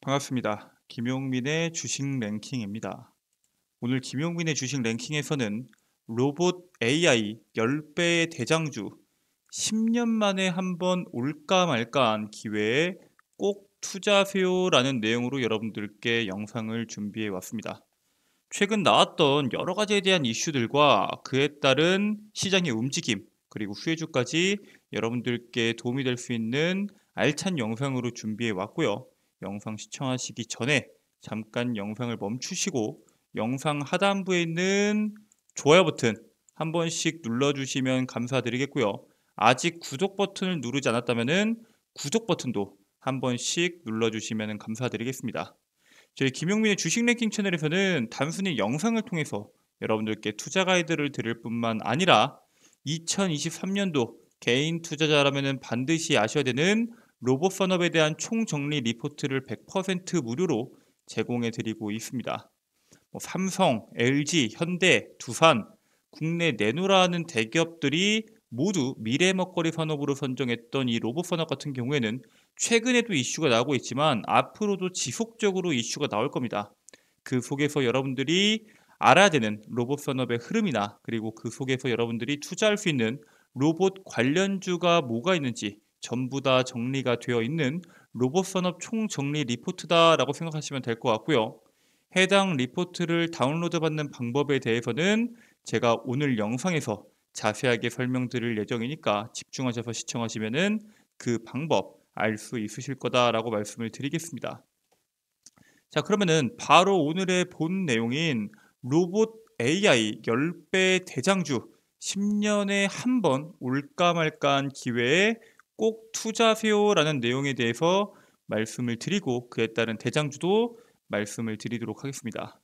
반갑습니다. 김용민의 주식 랭킹입니다. 오늘 김용민의 주식 랭킹에서는 로봇 AI 10배의 대장주, 10년 만에 한번 올까 말까한 기회에 꼭 투자하세요라는 내용으로 여러분들께 영상을 준비해 왔습니다. 최근 나왔던 여러 가지에 대한 이슈들과 그에 따른 시장의 움직임, 그리고 후회주까지 여러분들께 도움이 될 수 있는 알찬 영상으로 준비해 왔고요. 영상 시청하시기 전에 잠깐 영상을 멈추시고 영상 하단부에 있는 좋아요 버튼 한 번씩 눌러주시면 감사드리겠고요. 아직 구독 버튼을 누르지 않았다면 구독 버튼도 한 번씩 눌러주시면 감사드리겠습니다. 저희 김용민의 주식 랭킹 채널에서는 단순히 영상을 통해서 여러분들께 투자 가이드를 드릴 뿐만 아니라 2023년도 개인 투자자라면 반드시 아셔야 되는 로봇 산업에 대한 총정리 리포트를 100% 무료로 제공해 드리고 있습니다. 삼성, LG, 현대, 두산, 국내 내노라는 대기업들이 모두 미래 먹거리 산업으로 선정했던 이 로봇 산업 같은 경우에는 최근에도 이슈가 나오고 있지만 앞으로도 지속적으로 이슈가 나올 겁니다. 그 속에서 여러분들이 알아야 되는 로봇 산업의 흐름이나 그리고 그 속에서 여러분들이 투자할 수 있는 로봇 관련주가 뭐가 있는지 전부 다 정리가 되어 있는 로봇 산업 총정리 리포트다라고 생각하시면 될 것 같고요. 해당 리포트를 다운로드 받는 방법에 대해서는 제가 오늘 영상에서 자세하게 설명드릴 예정이니까 집중하셔서 시청하시면은 그 방법 알 수 있으실 거다라고 말씀을 드리겠습니다. 자, 그러면은 바로 오늘의 본 내용인 로봇 AI 10배 대장주 10년에 한 번 올까 말까한 기회에 꼭 투자하세요라는 내용에 대해서 말씀을 드리고 그에 따른 대장주도 말씀을 드리도록 하겠습니다.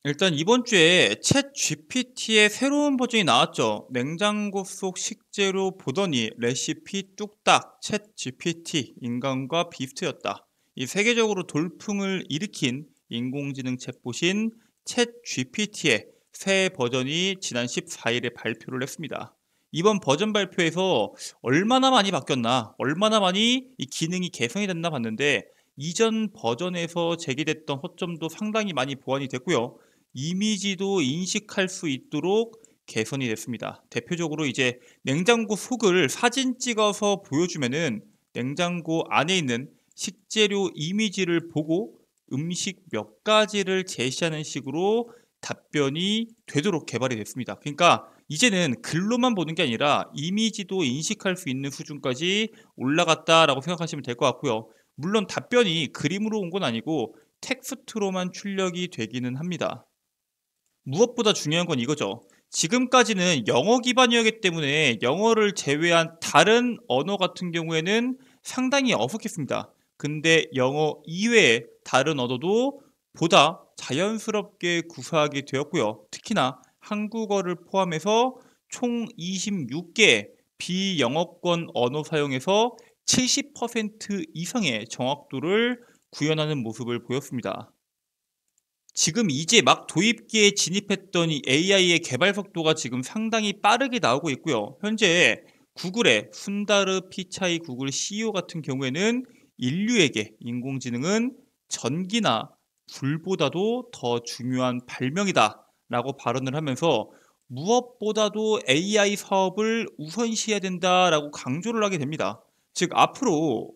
일단 이번 주에 챗 GPT의 새로운 버전이 나왔죠. 냉장고 속 식재료 보더니 레시피 뚝딱 챗 GPT 인간과 비슷해졌다. 이 세계적으로 돌풍을 일으킨 인공지능 챗봇인 챗 GPT의 새 버전이 지난 14일에 발표를 했습니다. 이번 버전 발표에서 얼마나 많이 바뀌었나, 얼마나 많이 이 기능이 개선이 됐나 봤는데 이전 버전에서 제기됐던 허점도 상당히 많이 보완이 됐고요. 이미지도 인식할 수 있도록 개선이 됐습니다. 대표적으로 이제 냉장고 속을 사진 찍어서 보여주면은 냉장고 안에 있는 식재료 이미지를 보고 음식 몇 가지를 제시하는 식으로 답변이 되도록 개발이 됐습니다. 그러니까 이제는 글로만 보는 게 아니라 이미지도 인식할 수 있는 수준까지 올라갔다라고 생각하시면 될 것 같고요. 물론 답변이 그림으로 온 건 아니고 텍스트로만 출력이 되기는 합니다. 무엇보다 중요한 건 이거죠. 지금까지는 영어 기반이었기 때문에 영어를 제외한 다른 언어 같은 경우에는 상당히 어색했습니다. 근데 영어 이외의 다른 언어도 보다 자연스럽게 구사하게 되었고요. 특히나 한국어를 포함해서 총 26개 비영어권 언어 사용에서 70% 이상의 정확도를 구현하는 모습을 보였습니다. 지금 이제 막 도입기에 진입했던 이 AI의 개발 속도가 지금 상당히 빠르게 나오고 있고요. 현재 구글의 순다르 피차이 구글 CEO 같은 경우에는 인류에게 인공지능은 전기나 불보다도 더 중요한 발명이다 라고 발언을 하면서 무엇보다도 AI 사업을 우선시해야 된다라고 강조를 하게 됩니다. 즉 앞으로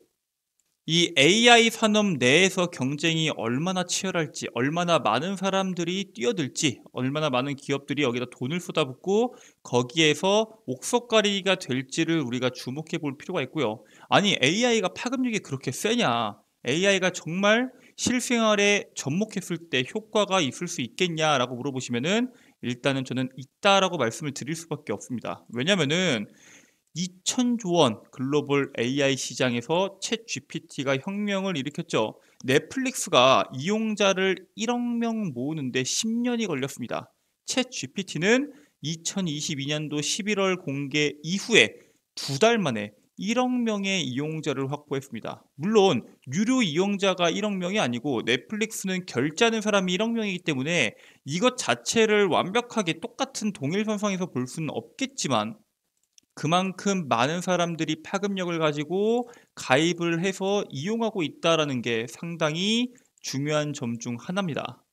이 AI 산업 내에서 경쟁이 얼마나 치열할지, 얼마나 많은 사람들이 뛰어들지, 얼마나 많은 기업들이 여기다 돈을 쏟아붓고 거기에서 옥석가리가 될지를 우리가 주목해 볼 필요가 있고요. 아니, AI가 파급력이 그렇게 세냐? AI가 정말 실생활에 접목했을 때 효과가 있을 수 있겠냐라고 물어보시면은 일단은 저는 있다라고 말씀을 드릴 수밖에 없습니다. 왜냐면은 2천조 원 글로벌 AI 시장에서 챗 GPT가 혁명을 일으켰죠. 넷플릭스가 이용자를 1억 명 모으는데 10년이 걸렸습니다. 챗 GPT는 2022년도 11월 공개 이후에 2달 만에 1억 명의 이용자를 확보했습니다. 물론 유료 이용자가 1억 명이 아니고 넷플릭스는 결제하는 사람이 1억 명이기 때문에 이것 자체를 완벽하게 똑같은 동일선상에서 볼 수는 없겠지만 그만큼 많은 사람들이 파급력을 가지고 가입을 해서 이용하고 있다라는 게 상당히 중요한 점 중 하나입니다.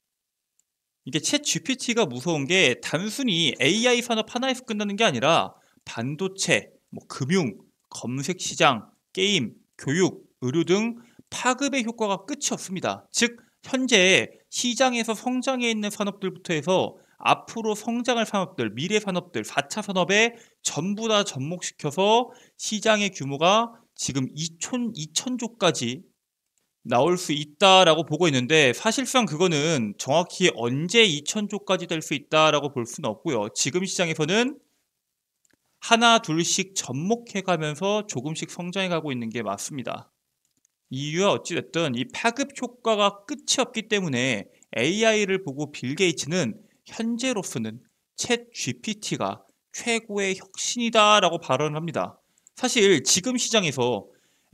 이게 챗 GPT가 무서운 게 단순히 AI 산업 하나에서 끝나는 게 아니라 반도체, 금융, 검색 시장, 게임, 교육, 의료 등 파급의 효과가 끝이 없습니다. 즉, 현재 시장에서 성장해 있는 산업들부터 해서 앞으로 성장할 산업들, 미래 산업들, 4차 산업에 전부 다 접목시켜서 시장의 규모가 지금 2천조까지 나올 수 있다라고 보고 있는데, 사실상 그거는 정확히 언제 2천조까지 될 수 있다라고 볼 수는 없고요. 지금 시장에서는 하나 둘씩 접목해 가면서 조금씩 성장해 가고 있는 게 맞습니다. 이유와 어찌됐든 이 파급 효과가 끝이 없기 때문에 AI를 보고 빌 게이츠는 현재로서는 챗 GPT가 최고의 혁신이다라고 발언을 합니다. 사실 지금 시장에서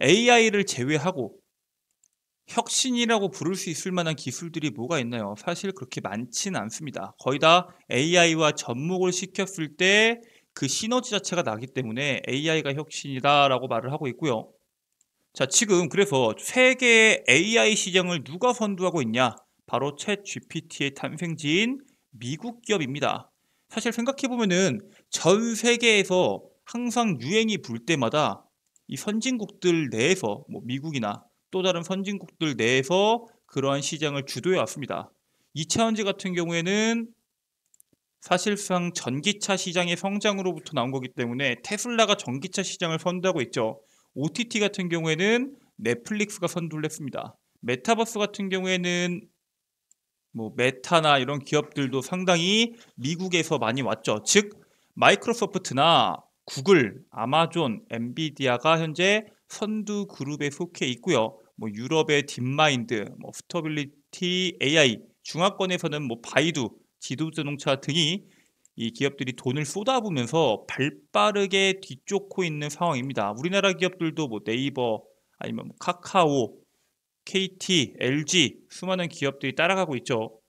AI를 제외하고 혁신이라고 부를 수 있을 만한 기술들이 뭐가 있나요? 사실 그렇게 많지는 않습니다. 거의 다 AI와 접목을 시켰을 때 그 시너지 자체가 나기 때문에 AI가 혁신이다라고 말을 하고 있고요. 자, 지금 그래서 세계의 AI 시장을 누가 선두하고 있냐? 바로 챗 GPT의 탄생지인 미국 기업입니다. 사실 생각해보면은 전 세계에서 항상 유행이 불 때마다 이 선진국들 내에서 미국이나 또 다른 선진국들 내에서 그러한 시장을 주도해 왔습니다. 2차 전지 같은 경우에는 사실상 전기차 시장의 성장으로부터 나온 거기 때문에 테슬라가 전기차 시장을 선도하고 있죠. OTT 같은 경우에는 넷플릭스가 선두를 했습니다. 메타버스 같은 경우에는 메타나 이런 기업들도 상당히 미국에서 많이 왔죠. 즉 마이크로소프트나 구글, 아마존, 엔비디아가 현재 선두 그룹에 속해 있고요. 유럽의 딥마인드, 스터빌리티 AI, 중화권에서는 바이두, 지도자동차 등이 이 기업들이 돈을 쏟아부으면서 발빠르게 뒤쫓고 있는 상황입니다. 우리나라 기업들도 네이버, 아니면 카카오, KT, LG 수많은 기업들이 따라가고 있죠.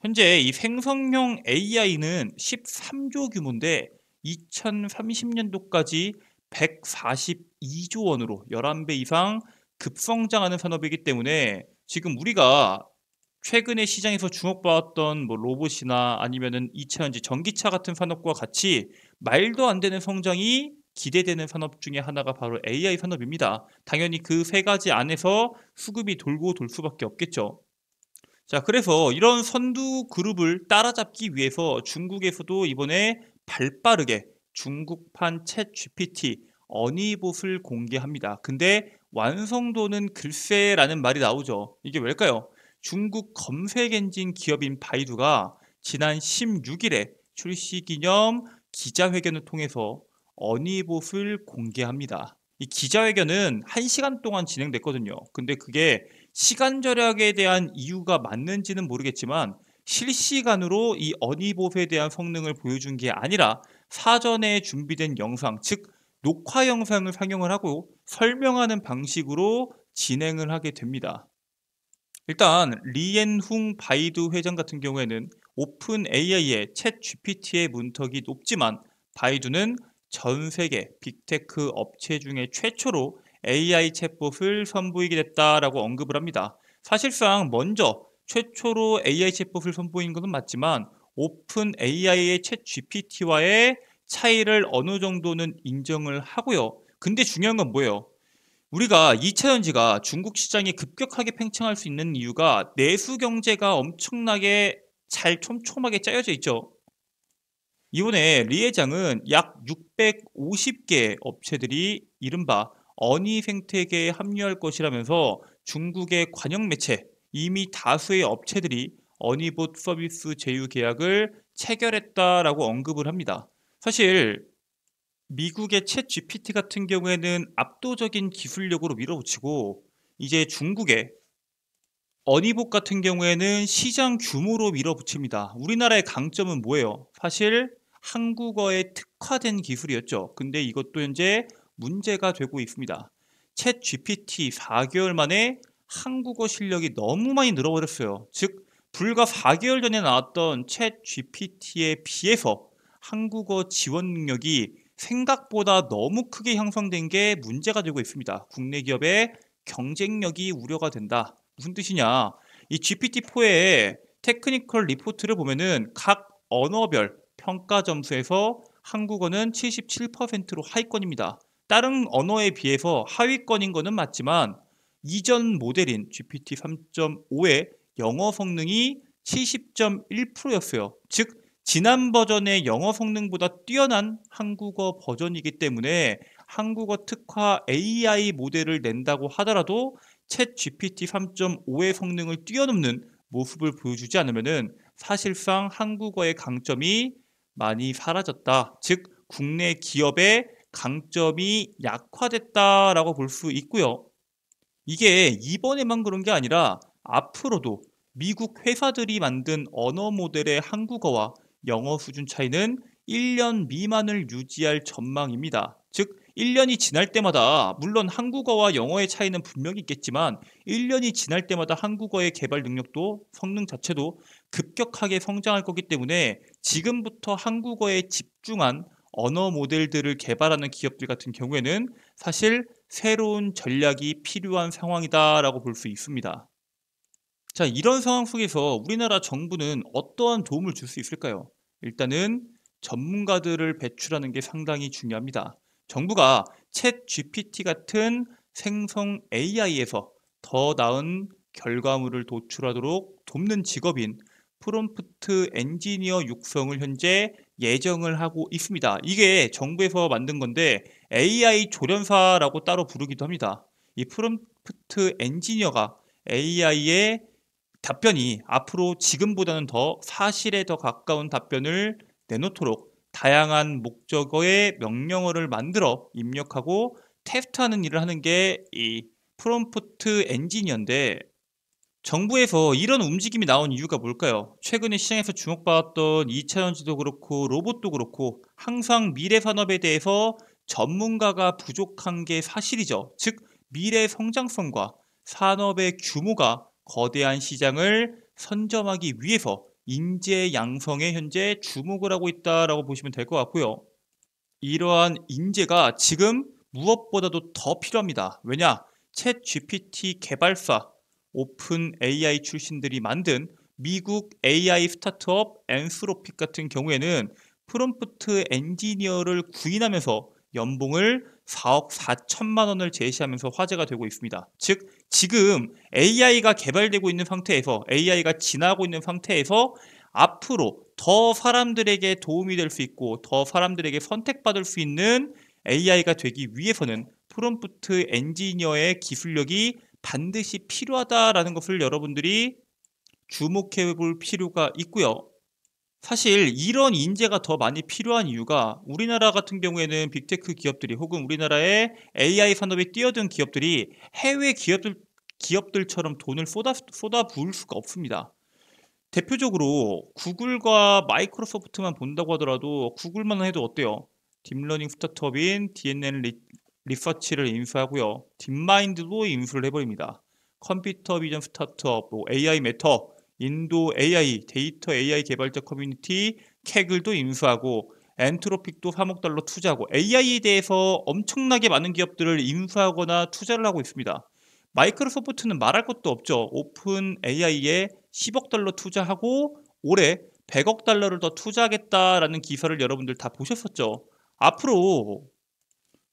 현재 이 생성형 AI는 13조 규모인데 2030년도까지 142조 원으로 11배 이상 급성장하는 산업이기 때문에 지금 우리가 최근에 시장에서 주목받았던 로봇이나 아니면은 2차 전지, 전기차 같은 산업과 같이 말도 안 되는 성장이 기대되는 산업 중에 하나가 바로 AI 산업입니다. 당연히 그 세 가지 안에서 수급이 돌고 돌 수밖에 없겠죠. 자, 그래서 이런 선두 그룹을 따라잡기 위해서 중국에서도 이번에 발빠르게 중국판 챗 GPT 어니봇을 공개합니다. 근데 완성도는 글쎄라는 말이 나오죠. 이게 왜일까요? 중국 검색 엔진 기업인 바이두가 지난 16일에 출시 기념 기자회견을 통해서 어니봇을 공개합니다. 이 기자회견은 1시간 동안 진행됐거든요. 근데 그게 시간 절약에 대한 이유가 맞는지는 모르겠지만 실시간으로 이 어니봇에 대한 성능을 보여준 게 아니라 사전에 준비된 영상, 즉 녹화 영상을 상영을 하고 설명하는 방식으로 진행을 하게 됩니다. 일단 리엔훈 바이두 회장 같은 경우에는 오픈 AI의 챗 GPT의 문턱이 높지만 바이두는 전 세계 빅테크 업체 중에 최초로 AI 챗봇을 선보이게 됐다라고 언급을 합니다. 사실상 먼저 최초로 AI 챗봇을 선보인 것은 맞지만 오픈 AI의 챗 GPT와의 차이를 어느 정도는 인정을 하고요. 근데 중요한 건 뭐예요? 우리가 2차 전지가 중국 시장에 급격하게 팽창할 수 있는 이유가 내수 경제가 엄청나게 잘 촘촘하게 짜여져 있죠. 이번에 리 회장은 약 650개 업체들이 이른바 어니 생태계에 합류할 것이라면서 중국의 관영 매체, 이미 다수의 업체들이 어니봇 서비스 제휴 계약을 체결했다라고 언급을 합니다. 사실 미국의 챗 GPT 같은 경우에는 압도적인 기술력으로 밀어붙이고 이제 중국의 어니봇 같은 경우에는 시장 규모로 밀어붙입니다. 우리나라의 강점은 뭐예요? 사실 한국어에 특화된 기술이었죠. 근데 이것도 현재 문제가 되고 있습니다. 챗 GPT 4개월 만에 한국어 실력이 너무 많이 늘어버렸어요. 즉 불과 4개월 전에 나왔던 챗 GPT에 비해서 한국어 지원 능력이 생각보다 너무 크게 형성된 게 문제가 되고 있습니다. 국내 기업의 경쟁력이 우려가 된다. 무슨 뜻이냐? 이 GPT-4의 테크니컬 리포트를 보면은 각 언어별 평가 점수에서 한국어는 77%로 하위권입니다. 다른 언어에 비해서 하위권인 거는 맞지만 이전 모델인 GPT 3.5의 영어 성능이 70.1%였어요. 즉 지난 버전의 영어 성능보다 뛰어난 한국어 버전이기 때문에 한국어 특화 AI 모델을 낸다고 하더라도 챗 GPT 3.5의 성능을 뛰어넘는 모습을 보여주지 않으면은 사실상 한국어의 강점이 많이 사라졌다. 즉 국내 기업의 강점이 약화됐다라고 볼 수 있고요. 이게 이번에만 그런 게 아니라 앞으로도 미국 회사들이 만든 언어 모델의 한국어와 영어 수준 차이는 1년 미만을 유지할 전망입니다. 즉 1년이 지날 때마다 물론 한국어와 영어의 차이는 분명히 있겠지만 1년이 지날 때마다 한국어의 개발 능력도 성능 자체도 급격하게 성장할 거기 때문에 지금부터 한국어에 집중한 언어 모델들을 개발하는 기업들 같은 경우에는 사실 새로운 전략이 필요한 상황이다라고 볼 수 있습니다. 자, 이런 상황 속에서 우리나라 정부는 어떠한 도움을 줄 수 있을까요? 일단은 전문가들을 배출하는 게 상당히 중요합니다. 정부가 챗 GPT 같은 생성 AI에서 더 나은 결과물을 도출하도록 돕는 직업인 프롬프트 엔지니어 육성을 현재 예정을 하고 있습니다. 이게 정부에서 만든 건데 AI 조련사라고 따로 부르기도 합니다. 이 프롬프트 엔지니어가 AI의 답변이 앞으로 지금보다는 더 사실에 더 가까운 답변을 내놓도록 다양한 목적어의 명령어를 만들어 입력하고 테스트하는 일을 하는 게 이 프롬프트 엔지니어인데 정부에서 이런 움직임이 나온 이유가 뭘까요? 최근에 시장에서 주목받았던 2차 전지도 그렇고 로봇도 그렇고 항상 미래 산업에 대해서 전문가가 부족한 게 사실이죠. 즉 미래 성장성과 산업의 규모가 거대한 시장을 선점하기 위해서 인재 양성에 현재 주목을 하고 있다라고 보시면 될 것 같고요. 이러한 인재가 지금 무엇보다도 더 필요합니다. 왜냐? 챗 GPT 개발사 오픈 AI 출신들이 만든 미국 AI 스타트업 엔스로픽 같은 경우에는 프롬프트 엔지니어를 구인하면서 연봉을 4억 4천만 원을 제시하면서 화제가 되고 있습니다. 즉 지금 AI가 개발되고 있는 상태에서 AI가 진화하고 있는 상태에서 앞으로 더 사람들에게 도움이 될 수 있고 더 사람들에게 선택받을 수 있는 AI가 되기 위해서는 프롬프트 엔지니어의 기술력이 반드시 필요하다라는 것을 여러분들이 주목해 볼 필요가 있고요. 사실 이런 인재가 더 많이 필요한 이유가 우리나라 같은 경우에는 빅테크 기업들이 혹은 우리나라의 AI 산업에 뛰어든 기업들이 해외 기업들처럼 돈을 쏟아 부을 수가 없습니다. 대표적으로 구글과 마이크로소프트만 본다고 하더라도 구글만 해도 어때요? 딥러닝 스타트업인 DNN 리서치를 인수하고요. 딥마인드도 인수를 해버립니다. 컴퓨터 비전 스타트업, AI 메터, 인도 AI, 데이터 AI 개발자 커뮤니티 캐글도 인수하고 엔트로픽도 3억 달러 투자하고 AI에 대해서 엄청나게 많은 기업들을 인수하거나 투자를 하고 있습니다. 마이크로소프트는 말할 것도 없죠. 오픈 AI에 10억 달러 투자하고 올해 100억 달러를 더 투자하겠다라는 기사를 여러분들 다 보셨었죠. 앞으로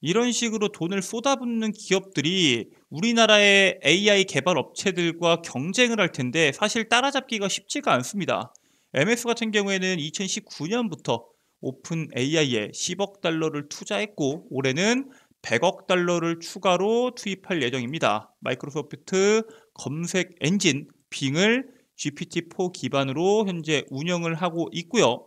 이런 식으로 돈을 쏟아붓는 기업들이 우리나라의 AI 개발 업체들과 경쟁을 할 텐데 사실 따라잡기가 쉽지가 않습니다. MS 같은 경우에는 2019년부터 오픈 AI에 10억 달러를 투자했고 올해는 100억 달러를 추가로 투입할 예정입니다. 마이크로소프트 검색 엔진 빙을 GPT-4 기반으로 현재 운영을 하고 있고요.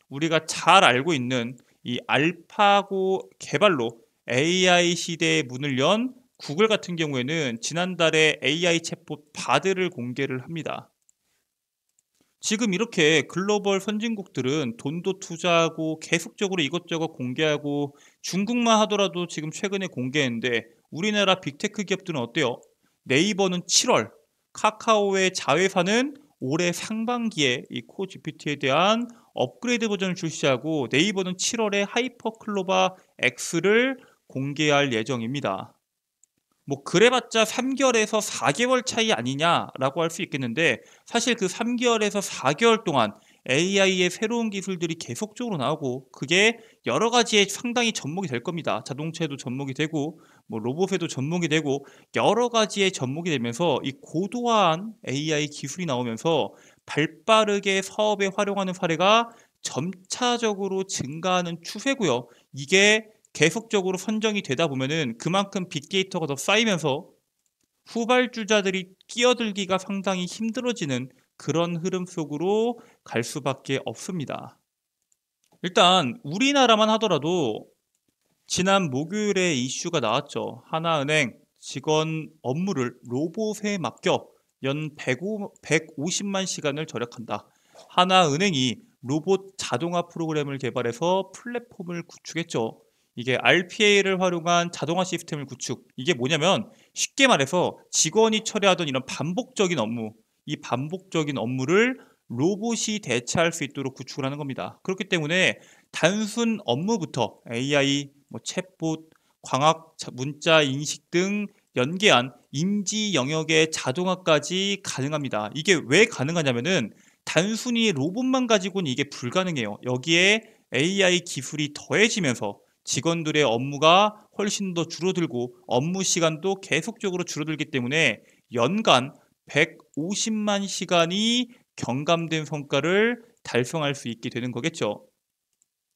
우리가 잘 알고 있는 이 알파고 개발로 AI 시대의 문을 연 구글 같은 경우에는 지난달에 AI 챗봇 바드를 공개를 합니다. 지금 이렇게 글로벌 선진국들은 돈도 투자하고 계속적으로 이것저것 공개하고 중국만 하더라도 지금 최근에 공개했는데 우리나라 빅테크 기업들은 어때요? 네이버는 7월, 카카오의 자회사는 올해 상반기에 이 코 GPT에 대한 업그레이드 버전을 출시하고 네이버는 7월에 하이퍼클로바 X를 공개할 예정입니다. 뭐 그래봤자 3개월에서 4개월 차이 아니냐라고 할 수 있겠는데 사실 그 3개월에서 4개월 동안 AI의 새로운 기술들이 계속적으로 나오고 그게 여러 가지에 상당히 접목이 될 겁니다. 자동차에도 접목이 되고 뭐 로봇에도 접목이 되고 여러 가지에 접목이 되면서 이 고도화한 AI 기술이 나오면서 발빠르게 사업에 활용하는 사례가 점차적으로 증가하는 추세고요. 이게 계속적으로 선정이 되다 보면은 그만큼 빅데이터가 더 쌓이면서 후발주자들이 끼어들기가 상당히 힘들어지는 그런 흐름 속으로 갈 수밖에 없습니다. 일단 우리나라만 하더라도 지난 목요일에 이슈가 나왔죠. 하나은행 직원 업무를 로봇에 맡겨 연 150만 시간을 절약한다. 하나은행이 로봇 자동화 프로그램을 개발해서 플랫폼을 구축했죠. 이게 RPA를 활용한 자동화 시스템을 구축. 이게 뭐냐면 쉽게 말해서 직원이 처리하던 이런 반복적인 업무, 이 반복적인 업무를 로봇이 대체할 수 있도록 구축을 하는 겁니다. 그렇기 때문에 단순 업무부터 AI, 뭐 챗봇, 광학 문자 인식 등 연계한 인지 영역의 자동화까지 가능합니다. 이게 왜 가능하냐면은 단순히 로봇만 가지고는 이게 불가능해요. 여기에 AI 기술이 더해지면서 직원들의 업무가 훨씬 더 줄어들고 업무 시간도 계속적으로 줄어들기 때문에 연간 150만 시간이 경감된 성과를 달성할 수 있게 되는 거겠죠.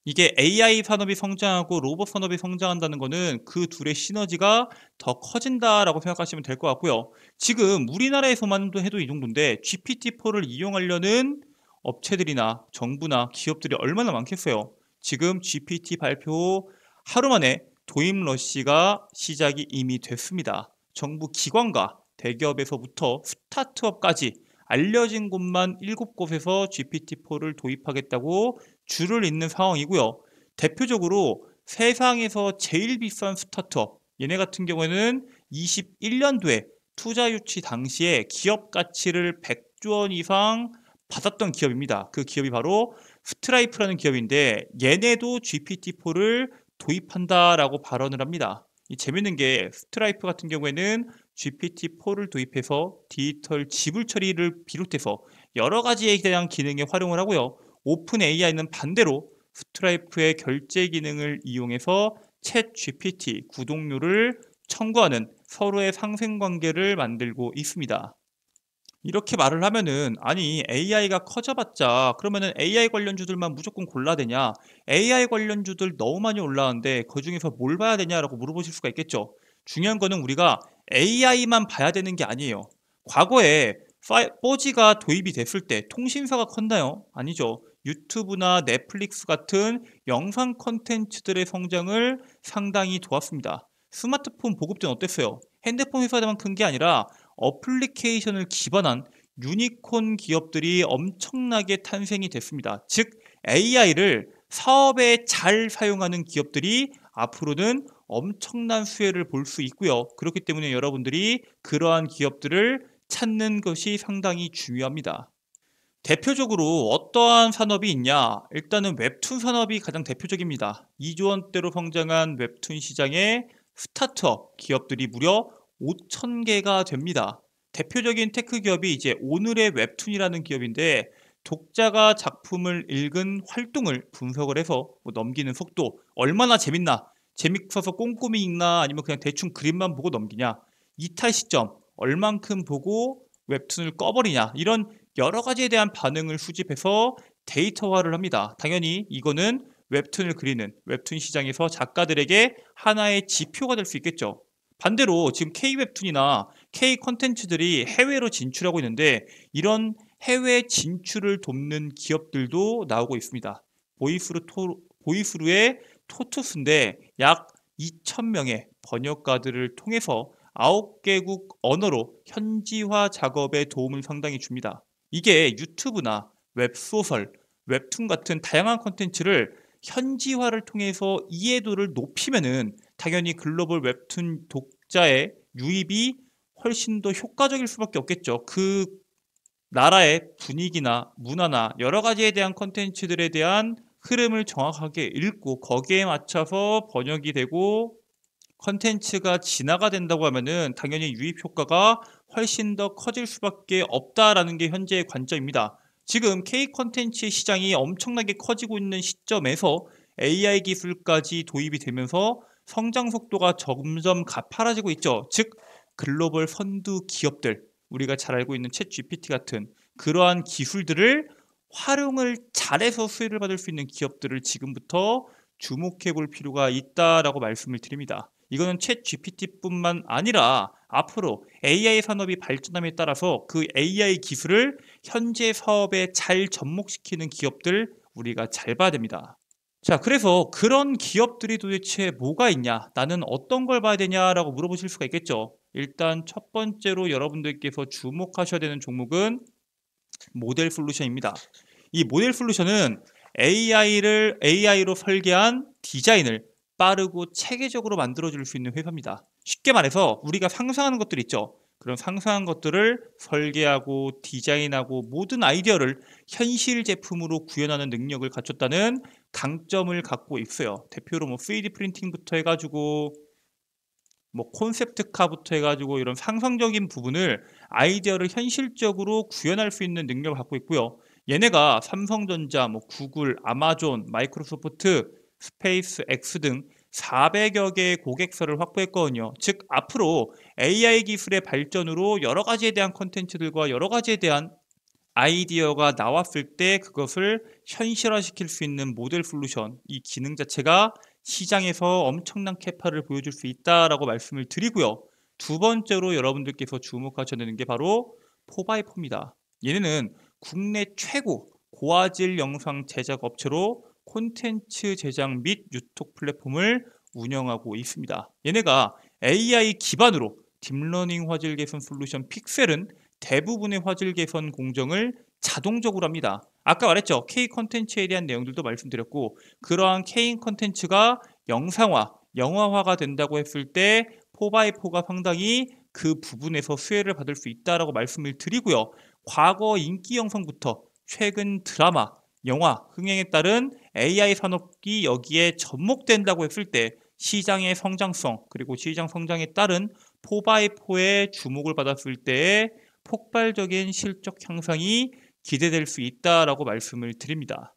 이게 AI 산업이 성장하고 로봇 산업이 성장한다는 거는 그 둘의 시너지가 더 커진다라고 생각하시면 될 것 같고요. 지금 우리나라에서만 해도 이 정도인데 GPT-4를 이용하려는 업체들이나 정부나 기업들이 얼마나 많겠어요. 지금 GPT 발표 하루 만에 도입 러시가 시작이 이미 됐습니다. 정부 기관과 대기업에서부터 스타트업까지 알려진 곳만 7곳에서 GPT-4를 도입하겠다고 줄을 잇는 상황이고요. 대표적으로 세상에서 제일 비싼 스타트업, 얘네 같은 경우에는 21년도에 투자 유치 당시에 기업 가치를 100조 원 이상 받았던 기업입니다. 그 기업이 바로 스트라이프라는 기업인데 얘네도 GPT-4를 도입한다라고 발언을 합니다. 이 재밌는 게 스트라이프 같은 경우에는 GPT-4를 도입해서 디지털 지불 처리를 비롯해서 여러 가지에 대한 기능에 활용을 하고요. 오픈 AI는 반대로 스트라이프의 결제 기능을 이용해서 챗 GPT 구독료를 청구하는 서로의 상생관계를 만들고 있습니다. 이렇게 말을 하면은 아니 AI가 커져봤자 그러면은 AI 관련주들만 무조건 골라야 되냐? AI 관련주들 너무 많이 올라왔는데 그중에서 뭘 봐야 되냐라고 물어보실 수가 있겠죠. 중요한 거는 우리가 AI만 봐야 되는 게 아니에요. 과거에 4G가 도입이 됐을 때 통신사가 컸나요? 아니죠. 유튜브나 넷플릭스 같은 영상 콘텐츠들의 성장을 상당히 도왔습니다. 스마트폰 보급 때는 어땠어요? 핸드폰 회사만 큰 게 아니라 어플리케이션을 기반한 유니콘 기업들이 엄청나게 탄생이 됐습니다. 즉 AI를 사업에 잘 사용하는 기업들이 앞으로는 엄청난 수혜를 볼 수 있고요. 그렇기 때문에 여러분들이 그러한 기업들을 찾는 것이 상당히 중요합니다. 대표적으로 어떠한 산업이 있냐? 일단은 웹툰 산업이 가장 대표적입니다. 2조 원대로 성장한 웹툰 시장의 스타트업 기업들이 무려 5천 개가 됩니다. 대표적인 테크 기업이 이제 오늘의 웹툰이라는 기업인데 독자가 작품을 읽은 활동을 분석을 해서 뭐 넘기는 속도 얼마나 재밌나? 재밌어서 꼼꼼히 읽나? 아니면 그냥 대충 그림만 보고 넘기냐? 이탈 시점 얼만큼 보고 웹툰을 꺼버리냐? 이런 여러 가지에 대한 반응을 수집해서 데이터화를 합니다. 당연히 이거는 웹툰을 그리는 웹툰 시장에서 작가들에게 하나의 지표가 될 수 있겠죠. 반대로 지금 K-웹툰이나 K-컨텐츠들이 해외로 진출하고 있는데 이런 해외 진출을 돕는 기업들도 나오고 있습니다. 보이스루의 토투스인데 약 2,000명의 번역가들을 통해서 9개국 언어로 현지화 작업에 도움을 상당히 줍니다. 이게 유튜브나 웹소설, 웹툰 같은 다양한 콘텐츠를 현지화를 통해서 이해도를 높이면은 당연히 글로벌 웹툰 독자의 유입이 훨씬 더 효과적일 수밖에 없겠죠. 그 나라의 분위기나 문화나 여러 가지에 대한 콘텐츠들에 대한 흐름을 정확하게 읽고 거기에 맞춰서 번역이 되고 콘텐츠가 진화가 된다고 하면은 당연히 유입 효과가 훨씬 더 커질 수밖에 없다라는 게 현재의 관점입니다. 지금 K 콘텐츠 시장이 엄청나게 커지고 있는 시점에서 AI 기술까지 도입이 되면서 성장 속도가 점점 가파라지고 있죠. 즉 글로벌 선두 기업들, 우리가 잘 알고 있는 챗 GPT 같은 그러한 기술들을 활용을 잘해서 수혜를 받을 수 있는 기업들을 지금부터 주목해 볼 필요가 있다라고 말씀을 드립니다. 이거는 챗 GPT뿐만 아니라 앞으로 AI 산업이 발전함에 따라서 그 AI 기술을 현재 사업에 잘 접목시키는 기업들 우리가 잘 봐야 됩니다. 자, 그래서 그런 기업들이 도대체 뭐가 있냐? 나는 어떤 걸 봐야 되냐라고 물어보실 수가 있겠죠. 일단 첫 번째로 여러분들께서 주목하셔야 되는 종목은 모델 솔루션입니다. 이 모델 솔루션은 AI로 설계한 디자인을 빠르고 체계적으로 만들어줄 수 있는 회사입니다. 쉽게 말해서 우리가 상상하는 것들 있죠. 그런 상상한 것들을 설계하고 디자인하고 모든 아이디어를 현실 제품으로 구현하는 능력을 갖췄다는 강점을 갖고 있어요. 대표로 뭐 3D 프린팅부터 해가지고 뭐 콘셉트카부터 해가지고 이런 상상적인 부분을 아이디어를 현실적으로 구현할 수 있는 능력을 갖고 있고요. 얘네가 삼성전자, 뭐 구글, 아마존, 마이크로소프트, 스페이스 X 등 400여 개의 고객사를 확보했거든요. 즉 앞으로 AI 기술의 발전으로 여러 가지에 대한 콘텐츠들과 여러 가지에 대한 아이디어가 나왔을 때 그것을 현실화시킬 수 있는 모델 솔루션, 이 기능 자체가 시장에서 엄청난 캐파를 보여줄 수 있다라고 말씀을 드리고요. 두 번째로 여러분들께서 주목하셔야 되는 게 바로 4x4입니다. 얘네는 국내 최고 고화질 영상 제작 업체로 콘텐츠 제작 및 유통 플랫폼을 운영하고 있습니다. 얘네가 AI 기반으로 딥러닝 화질 개선 솔루션 픽셀은 대부분의 화질 개선 공정을 자동적으로 합니다. 아까 말했죠. K 콘텐츠에 대한 내용들도 말씀드렸고 그러한 K 콘텐츠가 영상화, 영화화가 된다고 했을 때 4x4가 상당히 그 부분에서 수혜를 받을 수 있다라고 말씀을 드리고요. 과거 인기 영상부터 최근 드라마, 영화 흥행에 따른 AI 산업이 여기에 접목된다고 했을 때 시장의 성장성 그리고 시장 성장에 따른 4x4의 주목을 받았을 때의 폭발적인 실적 향상이 기대될 수 있다라고 말씀을 드립니다.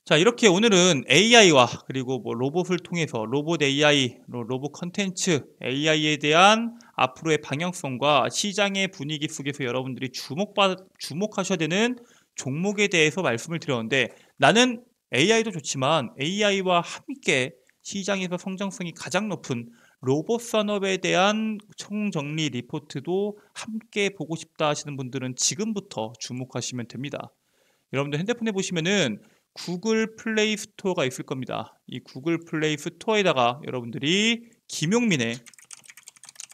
자, 이렇게 오늘은 AI와 그리고 뭐 로봇을 통해서 로봇 AI, 로봇 컨텐츠 AI에 대한 앞으로의 방향성과 시장의 분위기 속에서 여러분들이 주목하셔야 되는 종목에 대해서 말씀을 드렸는데 나는 AI도 좋지만 AI와 함께 시장에서 성장성이 가장 높은 로봇 산업에 대한 총정리 리포트도 함께 보고 싶다 하시는 분들은 지금부터 주목하시면 됩니다. 여러분들 핸드폰에 보시면은 구글 플레이 스토어가 있을 겁니다. 이 구글 플레이 스토어에다가 여러분들이 김용민의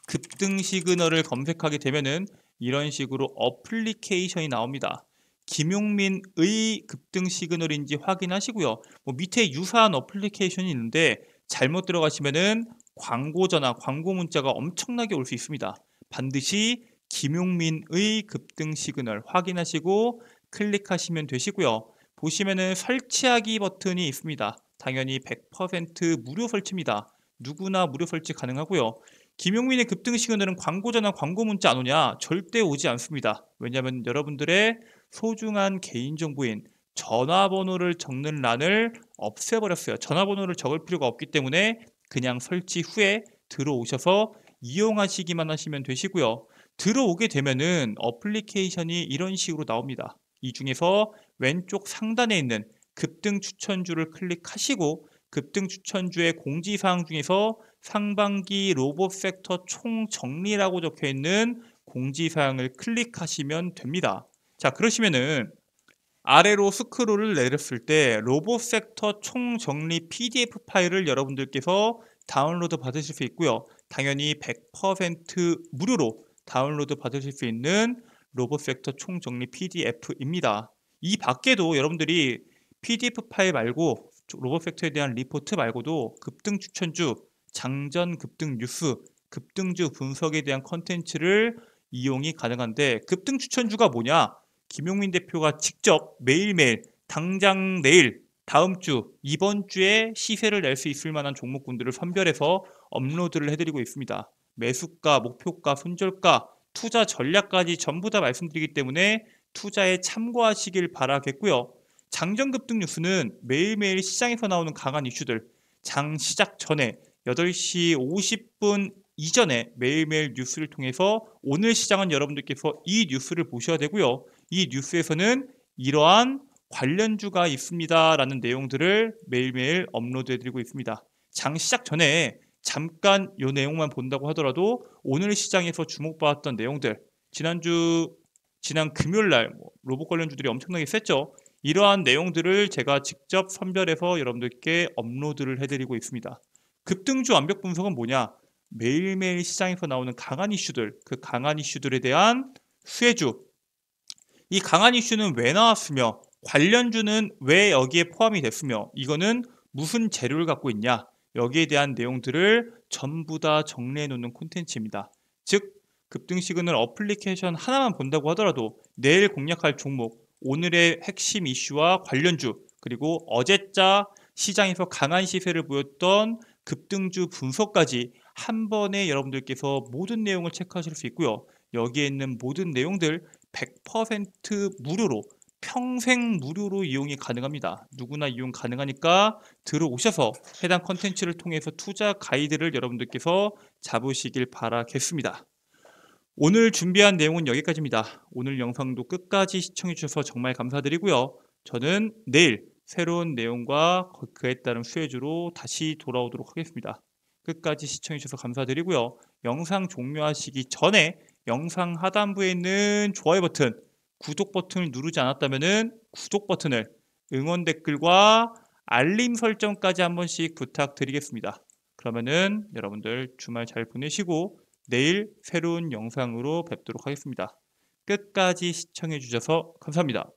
급등 시그널을 검색하게 되면은 이런 식으로 어플리케이션이 나옵니다. 김용민의 급등 시그널인지 확인하시고요. 뭐 밑에 유사한 어플리케이션이 있는데 잘못 들어가시면은 광고 전화, 광고 문자가 엄청나게 올 수 있습니다. 반드시 김용민의 급등 시그널 확인하시고 클릭하시면 되시고요. 보시면은 설치하기 버튼이 있습니다. 당연히 100% 무료 설치입니다. 누구나 무료 설치 가능하고요. 김용민의 급등 시그널은 광고 전화, 광고 문자 안 오냐? 절대 오지 않습니다. 왜냐하면 여러분들의 소중한 개인정보인 전화번호를 적는 란을 없애버렸어요. 전화번호를 적을 필요가 없기 때문에 그냥 설치 후에 들어오셔서 이용하시기만 하시면 되시고요. 들어오게 되면은 어플리케이션이 이런 식으로 나옵니다. 이 중에서 왼쪽 상단에 있는 급등 추천주를 클릭하시고 급등 추천주의 공지사항 중에서 상반기 로봇 섹터 총정리라고 적혀 있는 공지사항을 클릭하시면 됩니다. 자, 그러시면은 아래로 스크롤을 내렸을 때 로봇 섹터 총정리 PDF 파일을 여러분들께서 다운로드 받으실 수 있고요. 당연히 100% 무료로 다운로드 받으실 수 있는 로봇 섹터 총정리 PDF입니다. 이 밖에도 여러분들이 PDF 파일 말고 로봇 섹터에 대한 리포트 말고도 급등 추천주, 장전 급등 뉴스, 급등주 분석에 대한 컨텐츠를 이용이 가능한데 급등 추천주가 뭐냐? 김용민 대표가 직접 매일매일 당장 내일, 다음 주, 이번 주에 시세를 낼 수 있을 만한 종목군들을 선별해서 업로드를 해드리고 있습니다. 매수가, 목표가, 손절가, 투자 전략까지 전부 다 말씀드리기 때문에 투자에 참고하시길 바라겠고요. 장전 급등 뉴스는 매일매일 시장에서 나오는 강한 이슈들, 장 시작 전에 8시 50분 이전에 매일매일 뉴스를 통해서 오늘 시장은 여러분들께서 이 뉴스를 보셔야 되고요. 이 뉴스에서는 이러한 관련주가 있습니다 라는 내용들을 매일매일 업로드해드리고 있습니다. 장 시작 전에 잠깐 이 내용만 본다고 하더라도 오늘 시장에서 주목받았던 내용들, 지난 금요일날 로봇 관련주들이 엄청나게 셌죠. 이러한 내용들을 제가 직접 선별해서 여러분들께 업로드를 해드리고 있습니다. 급등주 완벽 분석은 뭐냐? 매일매일 시장에서 나오는 강한 이슈들, 그 강한 이슈들에 대한 수혜주, 이 강한 이슈는 왜 나왔으며 관련주는 왜 여기에 포함이 됐으며 이거는 무슨 재료를 갖고 있냐, 여기에 대한 내용들을 전부 다 정리해 놓는 콘텐츠입니다. 즉 급등 시그널 어플리케이션 하나만 본다고 하더라도 내일 공략할 종목, 오늘의 핵심 이슈와 관련주, 그리고 어제자 시장에서 강한 시세를 보였던 급등주 분석까지 한 번에 여러분들께서 모든 내용을 체크하실 수 있고요. 여기에 있는 모든 내용들 100% 무료로, 평생 무료로 이용이 가능합니다. 누구나 이용 가능하니까 들어오셔서 해당 컨텐츠를 통해서 투자 가이드를 여러분들께서 잡으시길 바라겠습니다. 오늘 준비한 내용은 여기까지입니다. 오늘 영상도 끝까지 시청해 주셔서 정말 감사드리고요. 저는 내일 새로운 내용과 그에 따른 수혜주로 다시 돌아오도록 하겠습니다. 끝까지 시청해 주셔서 감사드리고요. 영상 종료하시기 전에 영상 하단부에 있는 좋아요 버튼, 구독 버튼을 누르지 않았다면 구독 버튼을, 응원 댓글과 알림 설정까지 한 번씩 부탁드리겠습니다. 그러면은 여러분들 주말 잘 보내시고 내일 새로운 영상으로 뵙도록 하겠습니다. 끝까지 시청해 주셔서 감사합니다.